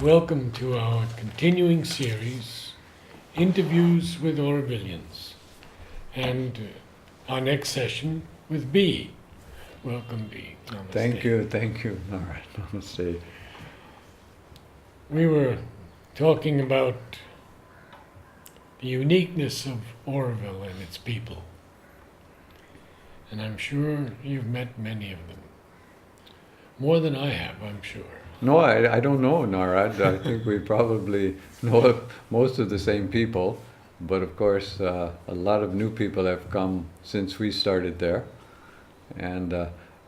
Welcome to our continuing series, Interviews with Aurovilians, and our next session with B. Welcome, B. Namaste. Thank you. All right, namaste. We were talking about the uniqueness of Auroville and its people, and I'm sure you've met many of them. More than I have, I'm sure. No, I don't know, Narad. I think we probably know most of the same people, but of course a lot of new people have come since we started there. And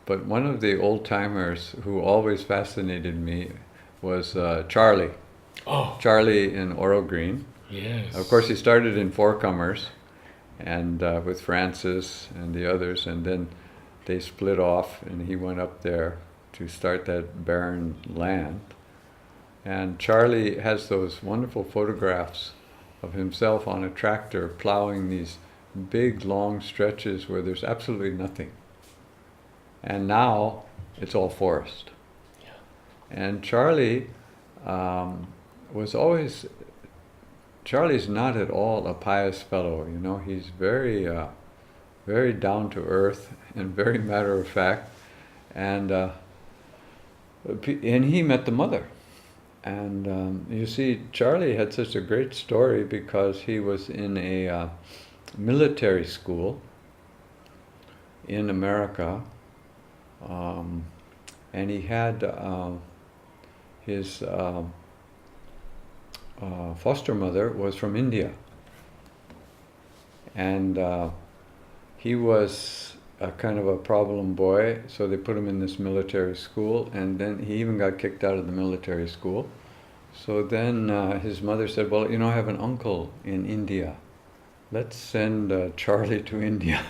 but one of the old timers who always fascinated me was Charlie. Oh, Charlie in Oro Green. yes. Of course, he started in Four Comers, and with Francis and the others, and then they split off, and he went up there to start that barren land. And Charlie has those wonderful photographs of himself on a tractor plowing these big long stretches where there's absolutely nothing. And now it's all forest. Yeah. And Charlie Charlie's not at all a pious fellow, you know. He's very, very down to earth and very matter of fact. And he met the mother. And you see, Charlie had such a great story because he was in a military school in America, and he had his foster mother was from India. And he was a kind of a problem boy, so they put him in this military school, and then he even got kicked out of the military school. So then his mother said, well, you know, I have an uncle in India. Let's send Charlie to India.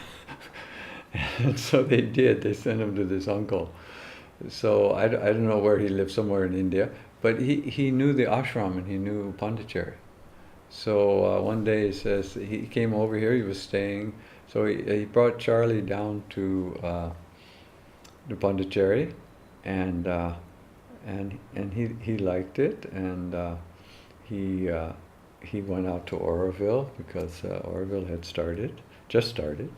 And so they did. They sent him to this uncle. So I don't know where he lived, somewhere in India, but he knew the ashram and he knew Pondicherry. So one day he says, he came over here, he was staying. So he brought Charlie down to Pondicherry, and he liked it, and he went out to Auroville because Auroville had just started,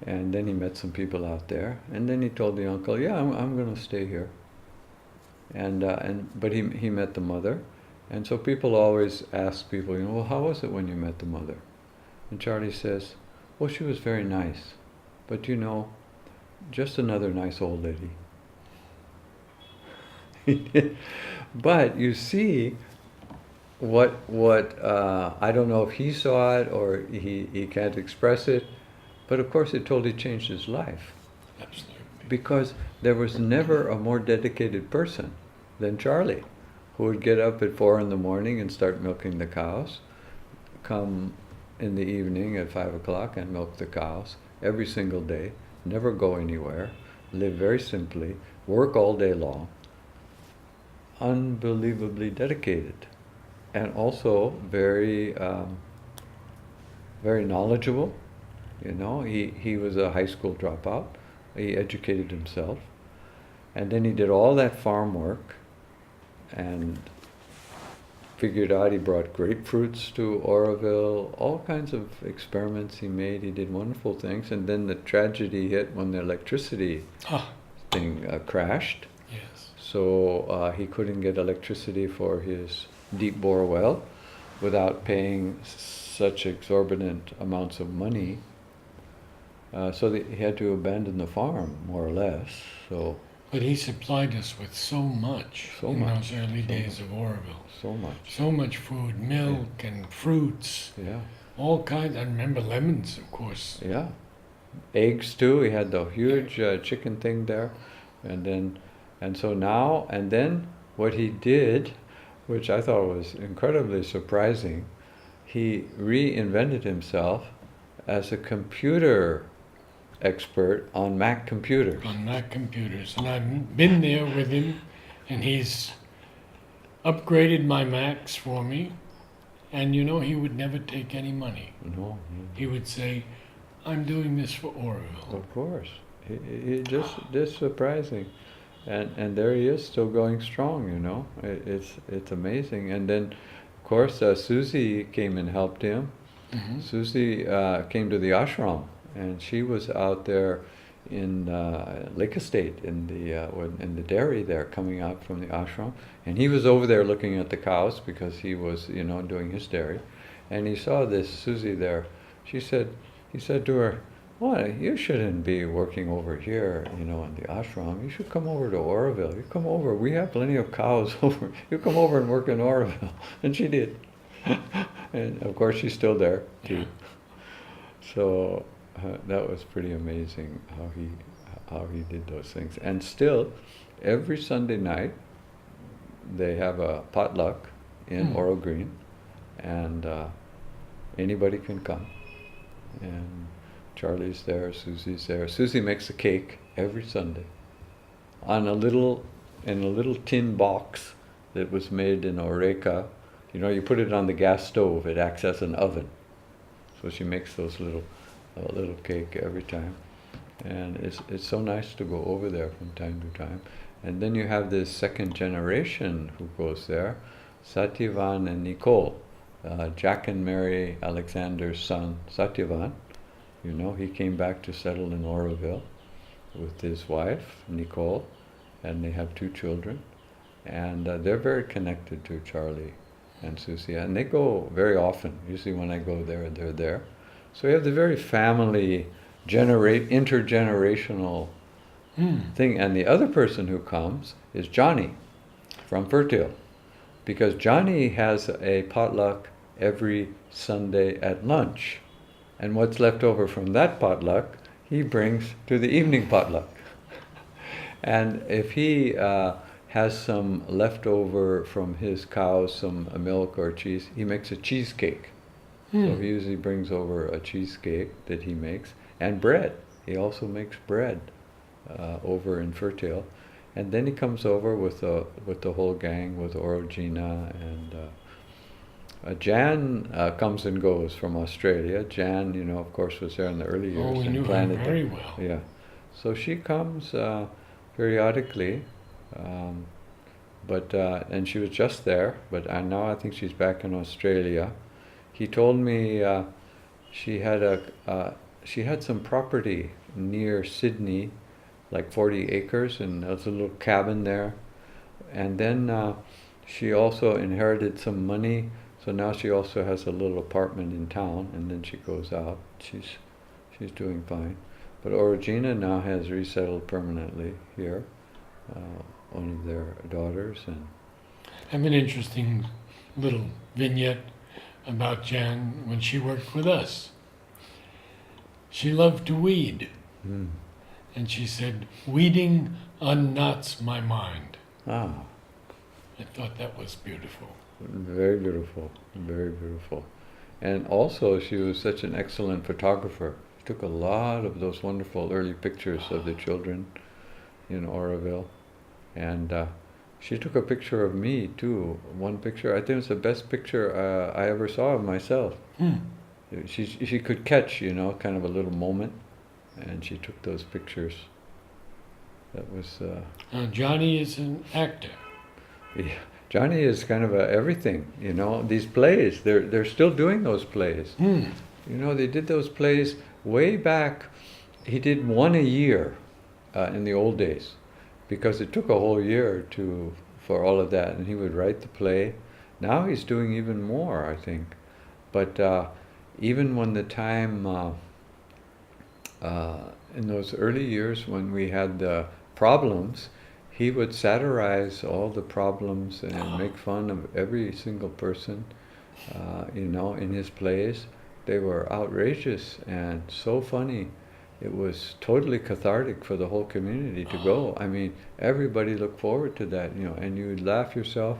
and then he met some people out there, and then he told the uncle, yeah, I'm going to stay here, but he met the mother, and so people always ask people, you know, well, how was it when you met the mother? And Charlie says, well, she was very nice, but you know, just another nice old lady. But you see, what I don't know if he saw it or he can't express it, but of course it totally changed his life. Absolutely. Because there was never a more dedicated person than Charlie, who would get up at 4 in the morning and start milking the cows, come in the evening at 5 o'clock and milk the cows every single day, never go anywhere, live very simply, work all day long, unbelievably dedicated, and also very, very knowledgeable. You know, he was a high school dropout, he educated himself, and then he did all that farm work, and figured out, he brought grapefruits to Auroville, all kinds of experiments he made. He did wonderful things, and then the tragedy hit when the electricity thing crashed. Yes. So he couldn't get electricity for his deep bore well without paying such exorbitant amounts of money. So he had to abandon the farm, more or less. So. But he supplied us with so much in those early days of Auroville. So much. So much food, milk and fruits. Yeah. All kinds. I remember lemons, of course. Yeah. Eggs too. He had the huge chicken thing there. And then what he did, which I thought was incredibly surprising, he reinvented himself as a computer expert on Mac computers. On Mac computers. And I've been there with him, and he's upgraded my Macs for me. And you know, he would never take any money. No. He would say, I'm doing this for Auroville. Of course. He just surprising. and there he is, still going strong. You know, it's amazing. And then, of course, Susie came and helped him. Mm-hmm. Susie came to the ashram, and she was out there in Lake Estate in the dairy there, coming out from the ashram, and he was over there looking at the cows because he was, you know, doing his dairy, and he saw this Susie there. He said to her, "Why, you shouldn't be working over here, you know, in the ashram. You should come over to Oroville. You come over. We have plenty of cows over. You come over and work in Oroville." And she did. And of course, she's still there too. So that was pretty amazing how he did those things. And still, every Sunday night, they have a potluck in Oro Green, and anybody can come. And Charlie's there, Susie's there. Susie makes a cake every Sunday in a little tin box that was made in Oreca. You know, you put it on the gas stove. It acts as an oven. So she makes those little cake every time, and it's so nice to go over there from time to time. And then you have this second generation who goes there, Satyavan and Nicole, Jack and Mary Alexander's son, Satyavan. You know, he came back to settle in Oroville with his wife, Nicole, and they have 2 children. And they're very connected to Charlie and Susie, and they go very often. Usually when I go there, they're there. So we have the very family, intergenerational thing. And the other person who comes is Johnny from Fertile, because Johnny has a potluck every Sunday at lunch. And what's left over from that potluck, he brings to the evening potluck. And if he has some leftover from his cows, some milk or cheese, he makes a cheesecake. So he usually brings over a cheesecake that he makes, and bread. He also makes bread over in Fertile. And then he comes over with the whole gang, with Orogena, and Jan comes and goes from Australia. Jan, you know, of course, was there in the early years. Oh, we and knew her very well. Yeah. So she comes periodically, and she was just there, but now I think she's back in Australia. He told me she had some property near Sydney, like 40 acres, and there's a little cabin there. And then she also inherited some money, so now she also has a little apartment in town, and then she goes out. She's doing fine. But Orogena now has resettled permanently here, one of their daughters. And I have an interesting little vignette about Jan when she worked with us. She loved to weed. And she said, "Weeding unknots my mind." Ah, I thought that was beautiful. very beautiful, very beautiful. And also, she was such an excellent photographer. She took a lot of those wonderful early pictures of the children in Oroville. And she took a picture of me too. One picture, I think it was the best picture I ever saw of myself. She could catch, you know, kind of a little moment, and she took those pictures. That was. Johnny is an actor. Yeah, Johnny is kind of everything, you know. These plays, they're still doing those plays. You know, they did those plays way back. He did one a year in the old days, because it took a whole year for all of that, and he would write the play. Now he's doing even more, I think. But even when the time in those early years when we had the problems, he would satirize all the problems and make fun of every single person, you know, in his plays. They were outrageous and so funny. It was totally cathartic for the whole community to go. I mean, everybody looked forward to that, you know, and you would laugh yourself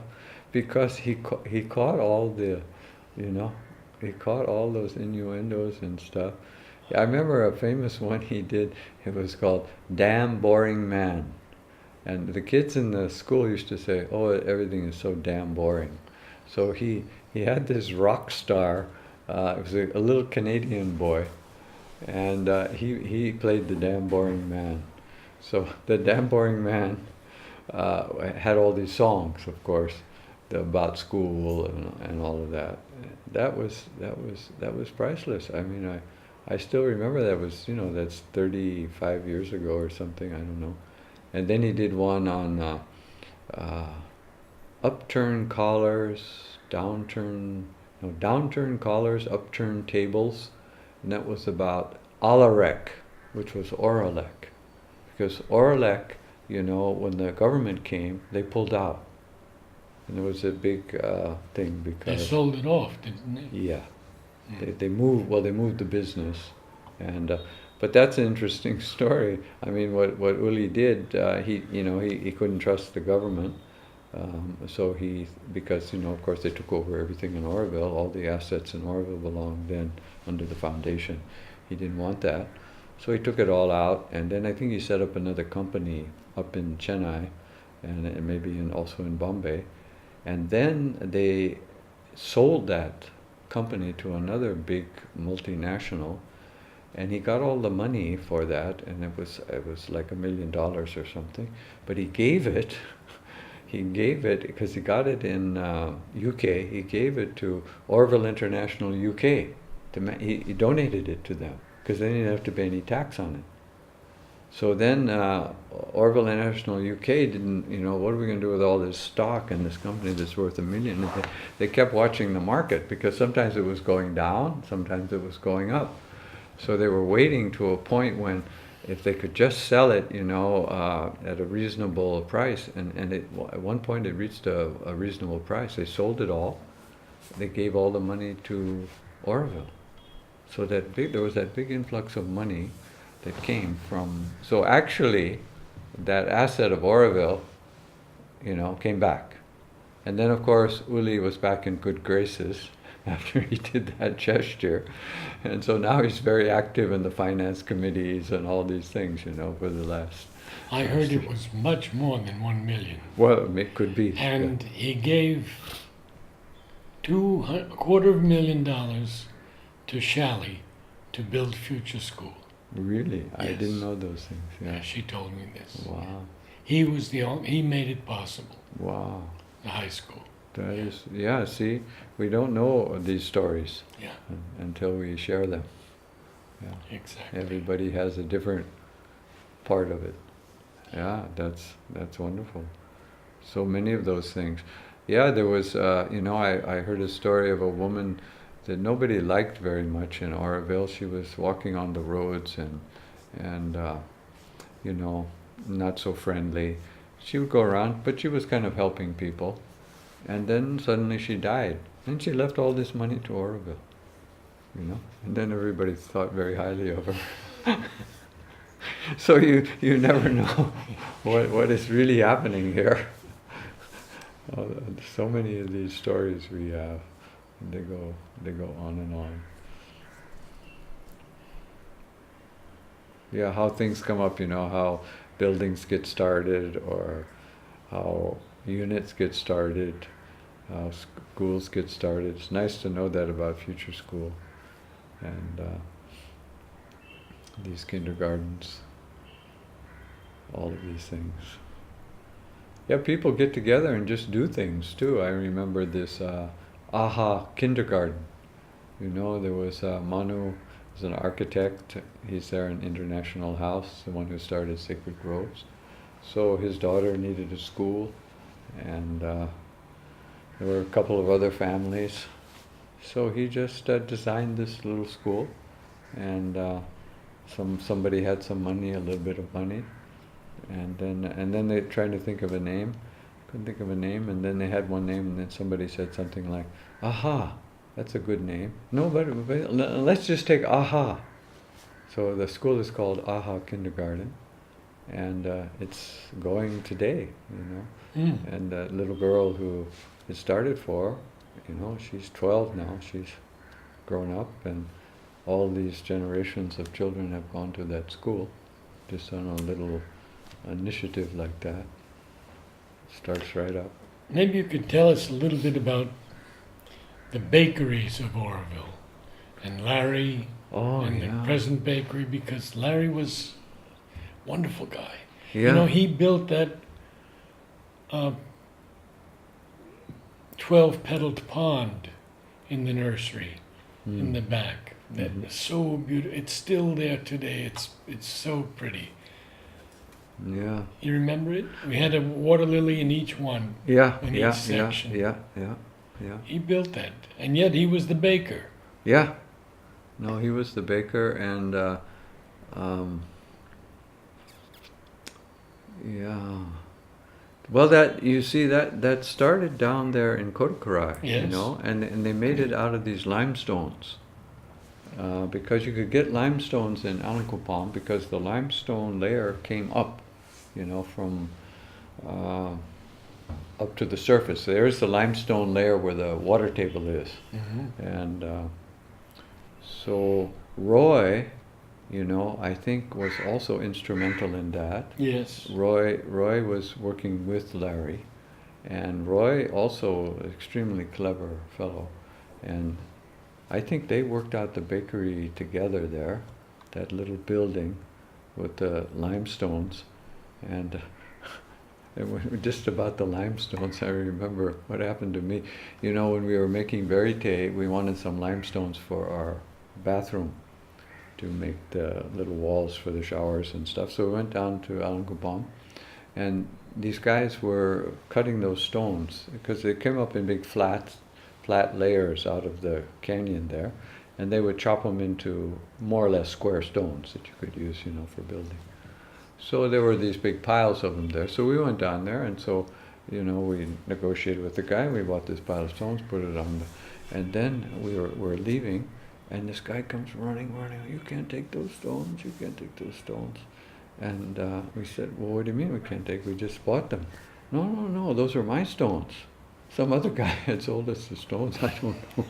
because he caught all the, you know, he caught all those innuendos and stuff. I remember a famous one he did. It was called "Damn Boring Man." And the kids in the school used to say, "Oh, everything is so damn boring." So he had this rock star, it was a little Canadian boy, and he played the damn boring man. So the damn boring man had all these songs, of course, about school and all of that. That was priceless. I mean, I still remember that was, that's 35 years ago or something. I don't know. And then he did one on uh, upturned collars, downturned collars, upturned tables, and that was about Alarek, which was Oralek, because Oralek, when the government came, they pulled out, and there was a big thing They because sold it off, didn't they? yeah, they moved. Well, they moved the business, and but that's an interesting story. I mean, what Uli did, he couldn't trust the government, so because of course they took over everything in Oroville. All the assets in Oroville belonged then under the foundation. He didn't want that, so he took it all out, and then I think he set up another company up in Chennai, and maybe also in Bombay, and then they sold that company to another big multinational, and he got all the money for that, and it was like $1 million or something, but he gave it because he got it in UK. He gave it to Orville International UK. He donated it to them because they didn't have to pay any tax on it. So then Orville International UK didn't, what are we going to do with all this stock in this company that's worth $1 million? And they kept watching the market because sometimes it was going down, sometimes it was going up. So they were waiting to a point when if they could just sell it, at a reasonable price, and at one point it reached a reasonable price. They sold it all. They gave all the money to Orville. So there was that big influx of money that came from. So actually, that asset of Oroville, came back. And then of course Uli was back in good graces after he did that gesture. And so now he's very active in the finance committees and all these things, for the last. I heard it was much more than 1 million. Well, it could be. And he gave $250,000 to Shally to build future school. Really? Yes. I didn't know those things. Yeah, she told me this. Wow. He was he made it possible. Wow. The high school. That is, see, we don't know these stories until we share them. Yeah. Exactly. Everybody has a different part of it. Yeah, that's wonderful. So many of those things. Yeah, there was, I heard a story of a woman that nobody liked very much in Oroville. She was walking on the roads and not so friendly. She would go around, but she was kind of helping people. And then suddenly she died. And she left all this money to Oroville, And then everybody thought very highly of her. So you never know what is really happening here. So many of these stories we have. They go on and on. Yeah, how things come up, how buildings get started, or how units get started, how schools get started. It's nice to know that about Future School and these kindergartens, all of these things. Yeah, people get together and just do things too. I remember this AHA kindergarten. There was Manu, was an architect. He's there in International House, the one who started Sacred Groves. So his daughter needed a school, and there were a couple of other families. So he just designed this little school, and somebody had some money, a little bit of money, and then they tried to think of a name. Couldn't think of a name, and then they had one name, and then somebody said something like, "Aha, that's a good name." No, but let's just take AHA. So the school is called AHA Kindergarten, and it's going today, And the little girl who it started for, she's 12 now. She's grown up, and all these generations of children have gone to that school, just on a little initiative like that. Starts right up. Maybe you could tell us a little bit about the bakeries of Oroville and Larry the present bakery, because Larry was a wonderful guy. Yeah. He built that a 12-petaled pond in the nursery in the back. That was so beautiful. It's still there today. It's so pretty. Yeah. You remember it? We had a water lily in each one. Yeah, In yeah, each section. yeah, yeah, yeah. He built that, and yet he was the baker. Yeah. No, he was the baker, and yeah. Well, that you see that started down there in Kodakarai, Yes. you know, and they made it out of these limestones. Because you could get limestones in Alankopam because the limestone layer came up, you know, from up to the surface. There's the limestone layer where the water table is. And so Roy, you know, I think was also instrumental in that. Yes. Roy was working with Larry, and Roy also extremely clever fellow, and I think they worked out the bakery together there, that little building with the limestones, and just about the limestones, I remember what happened to me. You know, when we were making verite, we wanted some limestones for our bathroom to make the little walls for the showers and stuff. So we went down to Alankopam, and these guys were cutting those stones because they came up in big flat layers out of the canyon there, and they would chop them into more or less square stones that you could use, you know, for building. So there were these big piles of them there. So we went down there, and so, you know, we negotiated with the guy. We bought this pile of stones, put it on and then we're leaving, and this guy comes running. You can't take those stones. You can't take those stones. And we said, well, what do you mean we can't take? We just bought them. No, those are my stones. Some other guy had sold us the stones. I don't know.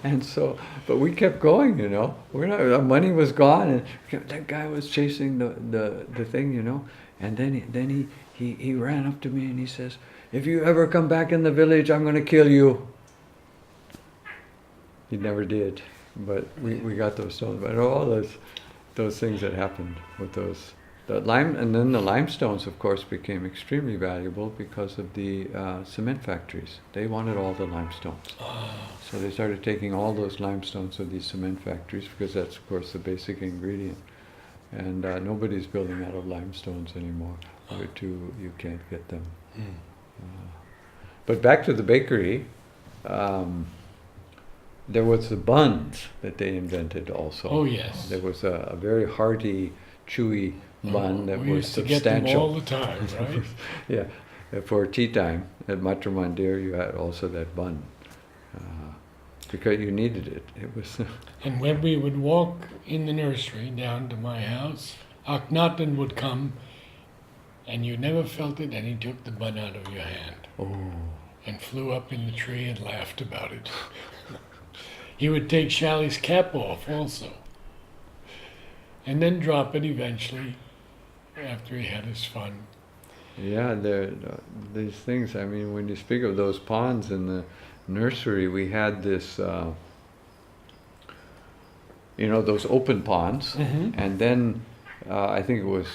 And so, but we kept going, you know. Our money was gone, and that guy was chasing the thing, you know. And then he ran up to me and he says, "If you ever come back in the village, I'm going to kill you." He never did, but we got those stones. But all those things that happened with those. The lime, and then the limestones, of course, became extremely valuable because of the cement factories. They wanted all the limestones. So they started taking all those limestones of these cement factories because that's, of course, the basic ingredient. And nobody's building out of limestones anymore. You can't get them. But back to the bakery, there was the buns that they invented also. Oh, yes. There was a very hearty, chewy bun that we was used to get them substantial. all the time, right? Yeah, for tea time at Matramandir, you had also that bun because you needed it. It was. And when we would walk in the nursery down to my house, Akhenaten would come, and you never felt it, and he took the bun out of your hand and flew up in the tree and laughed about it. He would take Shali's cap off also, and then drop it eventually after he had his fun. Yeah, these things. I mean, when you speak of those ponds in the nursery, we had this, those open ponds, and then I think it was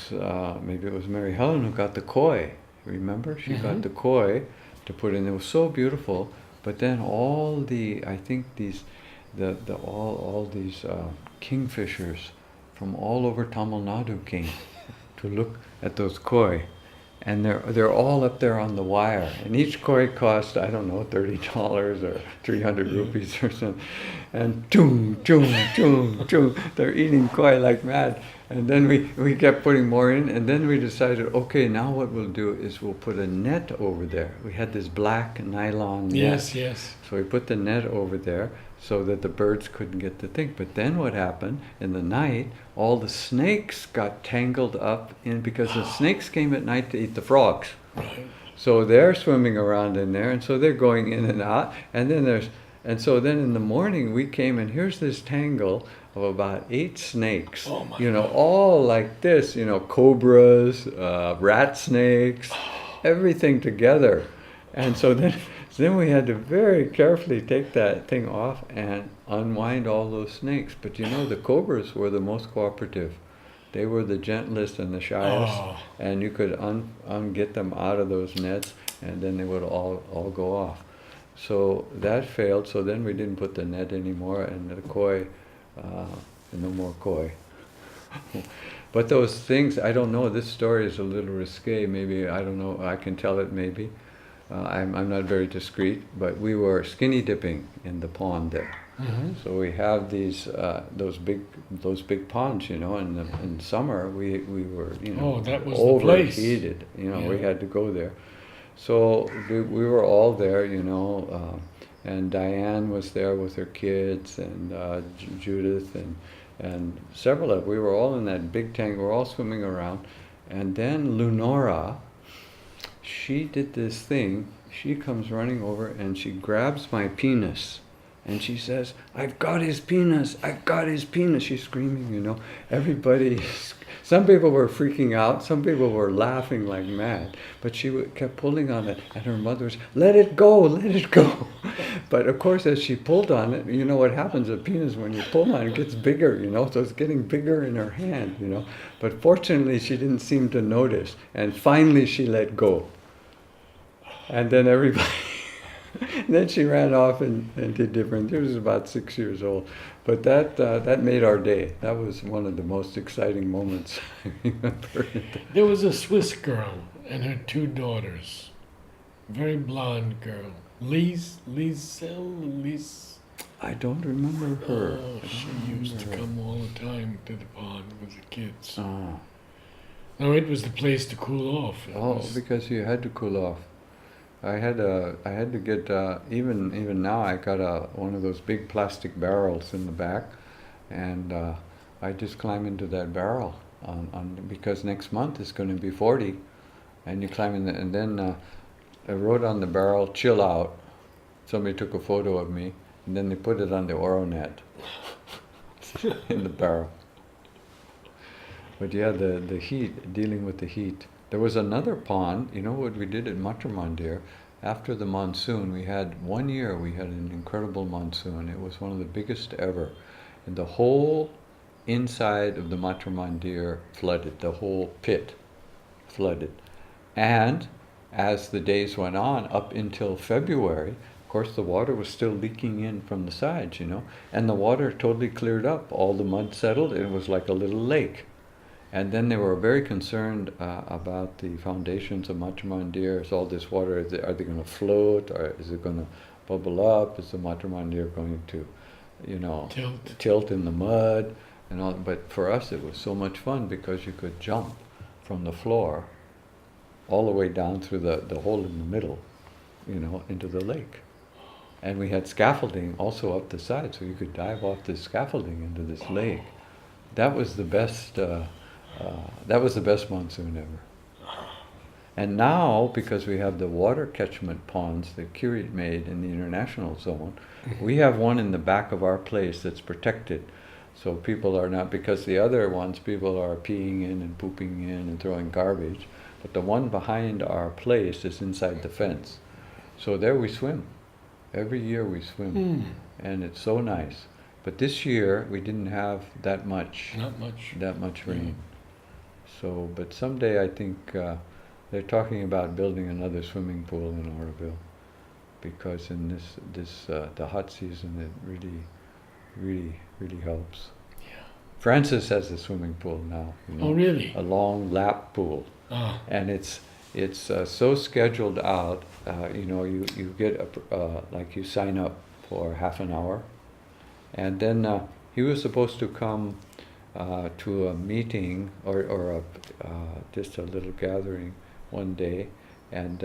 maybe it was Mary Helen who got the koi. Remember, she got the koi to put in. It was so beautiful. But then all these kingfishers from all over Tamil Nadu came to look at those koi, and they're all up there on the wire, and each koi cost, I don't know, $30 or 300 rupees or something, and choom, they're eating koi like mad. And then we kept putting more in, and then we decided, okay, now what we'll do is we'll put a net over there. We had this black nylon net. Yes. So we put the net over there so that the birds couldn't get the thing. But then what happened, in the night, all the snakes got tangled up in, because the snakes came at night to eat the frogs. Right. So they're swimming around in there, and so they're going in and out, and so then in the morning we came, and here's this tangle of about 8 snakes, Oh my God. all like this, cobras, rat snakes, everything together. And so then we had to very carefully take that thing off and unwind all those snakes. But the cobras were the most cooperative. They were the gentlest and the shyest, Oh, and you could get them out of those nets, and then they would all go off. So that failed. So then we didn't put the net anymore, and the koi, no more koi. But those things, I don't know. This story is a little risque. Maybe I don't know. I can tell it maybe. I'm not very discreet, but we were skinny dipping in the pond there. hmm. So we have those big ponds, you know. And in summer we were, you know, Oh, that was the place. overheated. You know, we Yeah. had to go there. So we were all there, you know, and Diane was there with her kids, and Judith, and several of. We were all in that big tank. We were all swimming around, and then Lunora, she did this thing. She comes running over and she grabs my penis. And she says, "I've got his penis, I've got his penis." She's screaming, you know. Everybody, some people were freaking out, some people were laughing like mad. But she kept pulling on it, and her mother was, "Let it go, let it go." But of course, as she pulled on it, you know what happens, a penis, when you pull on it, it gets bigger, you know. So it's getting bigger in her hand, you know. But fortunately, she didn't seem to notice. And finally, she let go. And then everybody... And then she ran off and did different. She was about 6 years old, but that made our day. That was one of the most exciting moments I remember. There was a Swiss girl and her two daughters. Very blonde girl. Lise. I don't remember her. Oh, she used to come all the time to the pond with the kids. Oh, No, it was the place to cool off. It oh, was- because you had to cool off. I had to get even now I got one of those big plastic barrels in the back, and I just climb into that barrel because next month it's going to be 40, and you climb in and then I wrote on the barrel, "Chill out." Somebody took a photo of me, and then they put it on the Oronet in the barrel. But yeah, the heat, dealing with the heat. There was another pond, you know what we did at Matramandir? After the monsoon, we had an incredible monsoon. It was one of the biggest ever. And the whole inside of the Matramandir flooded, the whole pit flooded. And as the days went on, up until February, of course the water was still leaking in from the sides, you know, and the water totally cleared up. All the mud settled, it was like a little lake. And then they were very concerned about the foundations of Matramandir. Is all this water, are they going to float, or is it going to bubble up? Is the Matramandir going to, you know, tilt in the mud and all? But for us, it was so much fun because you could jump from the floor all the way down through the hole in the middle, you know, into the lake. And we had scaffolding also up the side, so you could dive off the scaffolding into this lake. That was the best. That was the best monsoon ever. And now, because we have the water catchment ponds that Kirit made in the international zone, we have one in the back of our place that's protected. So people are not, because the other ones, people are peeing in and pooping in and throwing garbage. But the one behind our place is inside the fence. So there we swim. Every year we swim. And it's so nice. But this year we didn't have that much rain. So, but someday I think they're talking about building another swimming pool in Oroville, because in the hot season it really helps. Yeah. Francis has a swimming pool now. You know, Oh, really? a long lap pool, and it's so scheduled out. You know, you get like you sign up for half an hour, and then he was supposed to come to a meeting or just a little gathering one day, and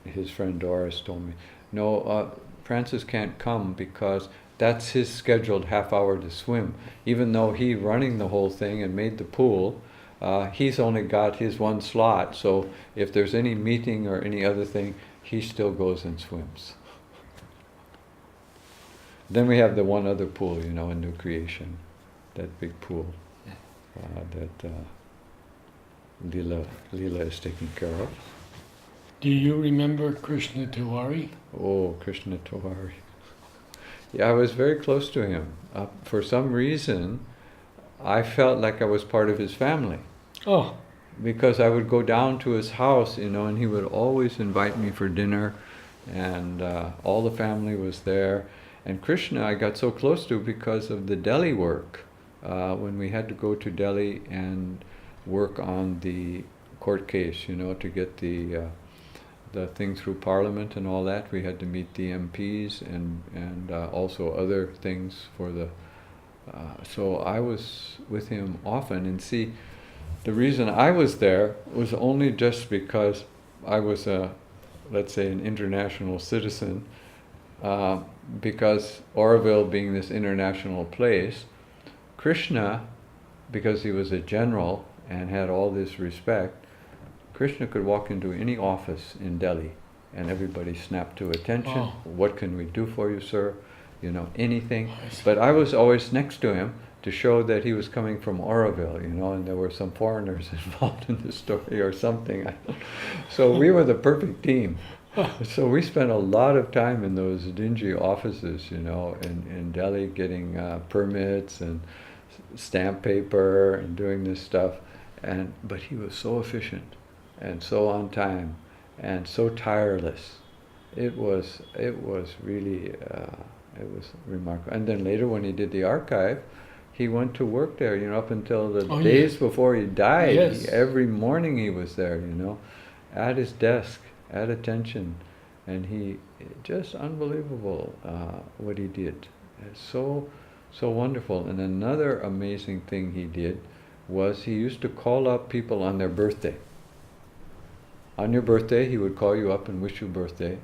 his friend Doris told me, "No, Francis can't come because that's his scheduled half hour to swim. Even though he's running the whole thing and made the pool, he's only got his one slot, so if there's any meeting or any other thing, he still goes and swims." Then we have the one other pool, you know, in New Creation, that big pool that Leela is taking care of. Do you remember Krishna Tiwari? Oh, Krishna Tiwari. Yeah, I was very close to him. For some reason, I felt like I was part of his family. Oh, Because I would go down to his house, and he would always invite me for dinner, and all the family was there. And Krishna I got so close to because of the Delhi work. When we had to go to Delhi and work on the court case, to get the thing through Parliament and all that, we had to meet the MPs and also other things for the. So I was with him often, and see. The reason I was there was only just because I was let's say, an international citizen, because Oroville being this international place, Krishna, because he was a general and had all this respect, Krishna could walk into any office in Delhi and everybody snapped to attention. Oh. What can we do for you, sir? Anything. But I was always next to him to show that he was coming from Oroville, and there were some foreigners involved in the story or something. So we were the perfect team. So we spent a lot of time in those dingy offices, in Delhi, getting permits and stamp paper and doing this stuff. But he was so efficient and so on time and so tireless. It was really, it was remarkable. And then later when he did the archive, he went to work there, up until the days before he died. Yes. Every morning he was there, at his desk, at attention. And he, just unbelievable what he did. It's so wonderful. And another amazing thing he did was he used to call up people on their birthday. On your birthday, he would call you up and wish you birthday,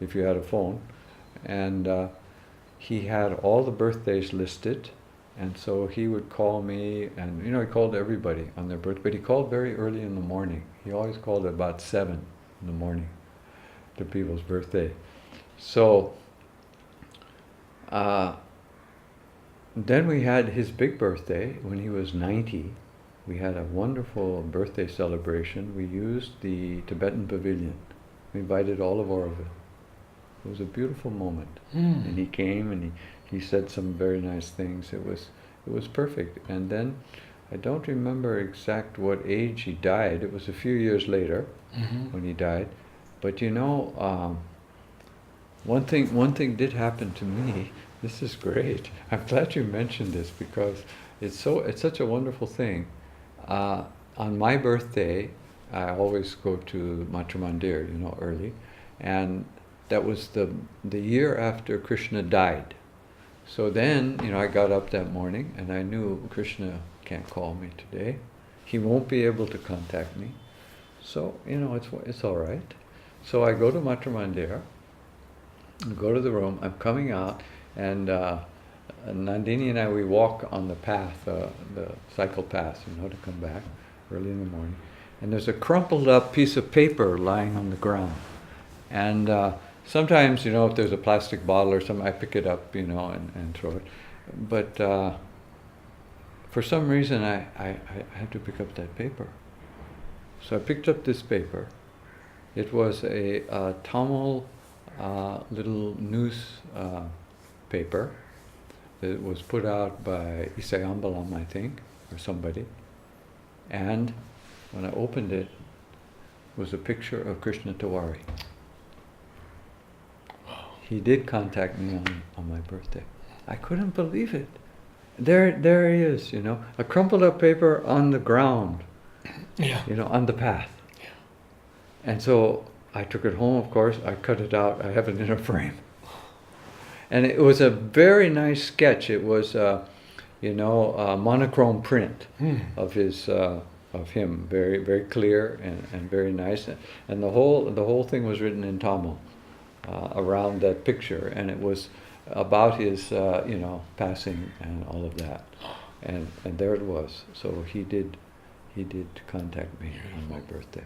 if you had a phone. And he had all the birthdays listed. And so he would call me, and he called everybody on their birthday, but he called very early in the morning. He always called at about 7 in the morning to people's birthday. So then we had his big birthday when he was 90. We had a wonderful birthday celebration. We used the Tibetan pavilion. We invited all of Oroville. It was a beautiful moment. And he came and he said some very nice things. It was perfect. And then I don't remember exact what age he died. It was a few years later when he died. But one thing did happen to me. This is great. I'm glad you mentioned this because it's such a wonderful thing. On my birthday, I always go to Matrimandir, early, and that was the year after Krishna died. So then, I got up that morning and I knew Krishna can't call me today. He won't be able to contact me. So, it's all right. So I go to Matrimandir, go to the room, I'm coming out, and Nandini and I, we walk on the path, the cycle path, to come back early in the morning. And there's a crumpled up piece of paper lying on the ground. And sometimes, if there's a plastic bottle or something, I pick it up, and throw it. But for some reason, I had to pick up that paper. So I picked up this paper. It was a Tamil little news paper that was put out by Isayambalam, I think, or somebody. And when I opened it, was a picture of Krishna Tiwari. He did contact me on my birthday. I couldn't believe it. There he is, a crumpled up paper on the ground, on the path. Yeah. And so I took it home, of course, I cut it out, I have it in a frame. And it was a very nice sketch. It was, a monochrome print of him, very, very clear and very nice. And the whole thing was written in Tamil around that picture, and it was about his, passing and all of that. And there it was. So he did contact me on my birthday.